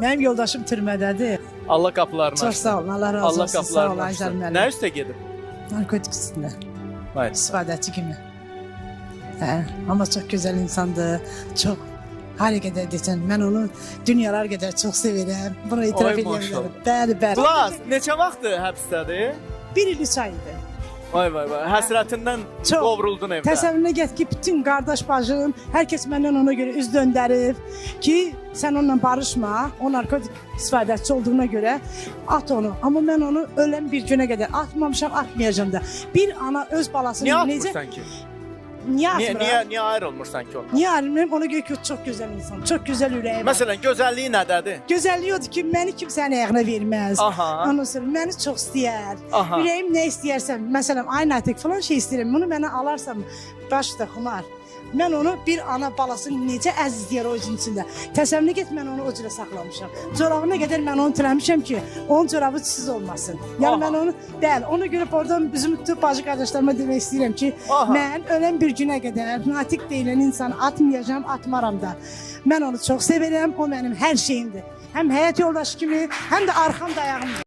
Mənim yoldaşım türmədədir. Allah qapılarını Çox açsın. sağ olun, Allah razı Allah olsun. Sağ qapılarını olun, açsın. Aycar müəllim. Nə üstə gedib? Narkotik üstündə, Vay. istifadəçi kimi. Amma çox gözəl insandır, çox hər qədər desən, mən onu dünyalar qədər çox sevirəm. Bunu itiraf Ay, edə maşallah. bilərəm. Bəli, bəli. Plus, neçə vaxtdır həbsdədir? 1 il 3 ay idi. Vay vay vay. Həsrətindən Çox. qovruldun evdə. Təsəvvürünə get ki, bütün qardaş bacım, hər kəs məndən ona görə üz döndərib ki, sən onunla barışma, o narkotik istifadəçi olduğuna görə at onu. Amma mən onu ölən bir günə qədər atmamışam, atmayacağam da. Bir ana öz balasını Niyə necə... atmırsan ki? Niyə Niyə, atmıram? niyə ayrılmırsan ki ondan? Niyə ayrılmıram? Ona görə ki, o çox gözəl insan, çox gözəl ürəyi var. Məsələn, gözəlliyi nədədir? Gözəlliyi odur ki, məni kimsənin ayağına verməz. Aha. Ondan sonra məni çox istəyər. Aha. Ürəyim nə istəyərsən, məsələn, ay Natiq falan şey istəyirəm. Bunu mənə alarsam, başda xumar. Mən onu bir ana balasını necə əzizləyər o özün içində. Təsəvvürünə get, mən onu o cürə saxlamışam. Corabına qədər mən onu tiləmişəm ki, onun corabı çisiz olmasın. Yəni Aha. mən onu, bəli, ona görə oradan bizim bütün bacı qardaşlarıma demək istəyirəm ki, Aha. mən ölən bir günə qədər Natiq deyilən insanı atmayacağam, atmaram da. Mən onu çox sevirəm, o mənim hər şeyimdir. Həm həyat yoldaşı kimi, həm də arxam dayağımdır.